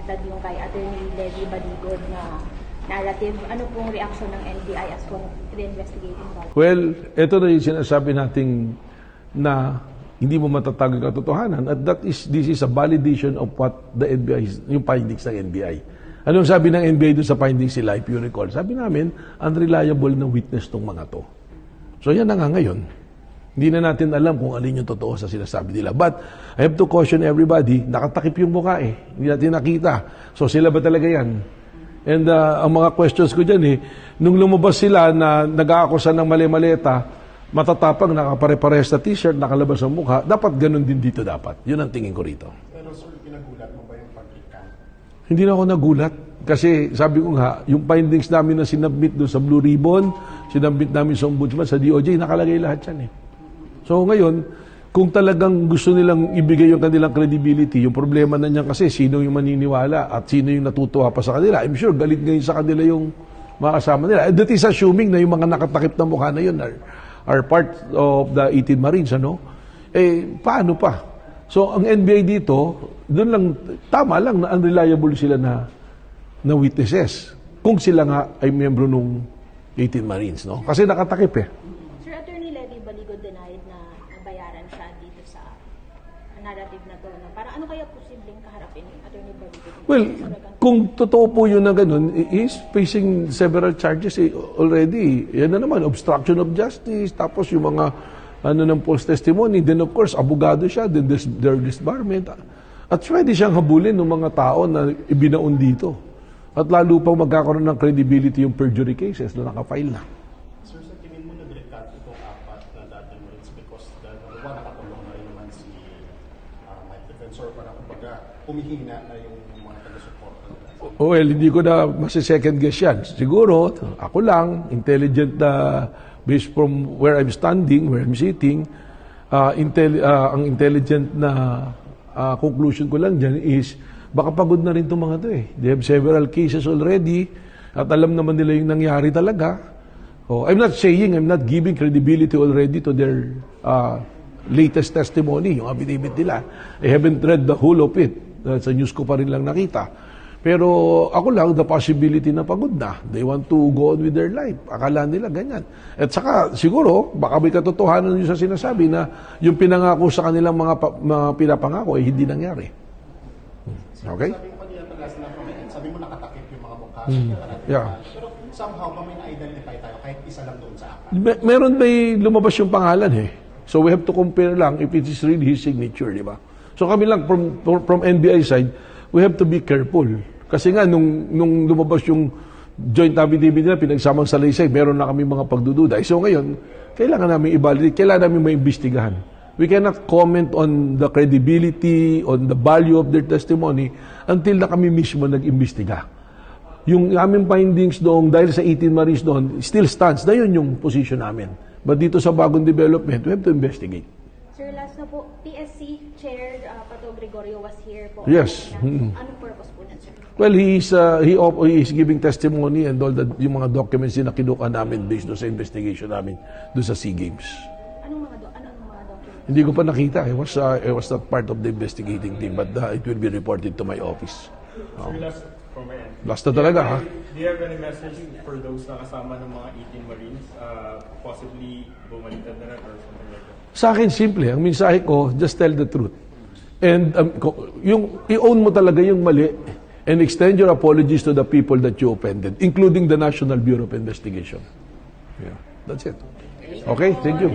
bumaliktad yung kay Attorney Levy Baligod na narrative. Ano pong reaction ng NBI as one of the investigating body? Well, ito na yung sinasabi nating na hindi mo matatag ang katotohanan at this is a validation of what the NBI, yung findings ng NBI. Anong sabi ng NBI doon sa findings nila, if you recall? Sabi namin, unreliable na witness tong mga to. So yan na nga ngayon. Hindi na natin alam kung alin yung totoo sa sinasabi nila. But I have to caution everybody, nakatakip yung mukha eh. Hindi natin nakita. So sila ba talaga yan? And ang mga questions ko dyan nung lumabas sila na nag-aakusa ng mali-maleta, matatapang, nakapare-parehas na t-shirt, nakalabas ang mukha, dapat ganun din dito dapat. Yun ang tingin ko rito. Pero sir, pinagulat mo ba yung pag-ikan? Hindi na ako nagulat. Kasi sabi ko nga, yung findings namin na sinabmit doon sa Blue Ribbon, sinabmit namin sa Ombudsman, sa DOJ, nakalagay lahat yan eh. So ngayon, kung talagang gusto nilang ibigay yung kanilang credibility, yung problema na niyan kasi, sino yung maniniwala at sino yung natutuwa pa sa kanila. I'm sure galit ngayon sa kanila yung mga kasama nila. And that is assuming na yung mga nakatakip na mukha na yun are part of the 18 Marines, ano? Paano pa? So, ang NBI dito, doon lang, tama lang na unreliable sila na witnesses. Kung sila nga ay miyembro nung 18 Marines, no? Kasi nakatakip eh. Sir, Attorney Levy Baligod denied na nabayaran siya dito sa narrative na to. No? Parang ano kaya posibleng kaharapin ni Attorney Baligod? Well, kung totoo po yun na ganun, he's facing several charges already. Yan na naman, obstruction of justice, tapos yung mga ng false testimony, then of course, abogado siya, then their disbarment. At pwede siyang habulin ng mga tao na ibinaon dito. At lalo pang magkakaroon ng credibility yung perjury cases na nakafile na. Sir, sa tingin mo nag-recut itong apat na dati mo rin because nakakulong na rin naman si Mike Defensor para kumbaga humihina na yung mga taga-support. Well, hindi ko na masi-second guess yan. Siguro, ako lang, intelligent based from where I'm standing, where I'm sitting, ang intelligent na conclusion ko lang dyan is baka pagod na rin itong mga to eh. They have several cases already at alam naman nila yung nangyari talaga. I'm not giving credibility already to their latest testimony, yung affidavit nila. I haven't read the whole of it. Sa news ko pa rin lang nakita. Pero ako lang, the possibility na pagod na. They want to go on with their life. Akala nila ganyan. At saka, siguro, baka may katotohanan yung sa sinasabi na yung pinangako sa kanilang mga pinapangako ay hindi nangyari. Okay? Sabi mo kanina last na comment, sabi mo nakatakip yung mga mukha. Yeah. Pero somehow ba may na-identify tayo kahit isa lang doon sa apat? Meron may lumabas yung pangalan eh. So we have to compare lang if it is really his signature, di ba? So kami lang, from NBI side, we have to be careful. Kasi nga, nung lumabas yung joint affidavit nila, pinagsamang salaysay, meron na kami mga pagdududa. So ngayon, kailangan namin i-validate, kailangan namin maimbestigahan. We cannot comment on the credibility, on the value of their testimony until na kami mismo nag-imbestiga. Yung aming findings doon, dahil sa 18 Marines doon, still stands. Na yun yung position namin. But dito sa bagong development, we have to investigate. Sir, last na po, PSC Chair Pato Gregorio was here po. Yes. Anong purpose po nun, sir? Well, he is giving testimony and all yung mga documents na kinuha namin based doon sa investigation namin doon sa SEA Games. Anong mga documents? Hindi ko pa nakita. I was not part of the investigating team, but it will be reported to my office. Last from my end. Last na talaga, ha? Do you have any message for those na kasama ng mga 18 Marines? Possibly bumaliktad na rin or something like that? Sa akin, simple. Ang mensahe ko, just tell the truth. And yung i-own mo talaga yung mali and extend your apologies to the people that you offended, including the National Bureau of Investigation. Yeah, that's it. Okay, thank you.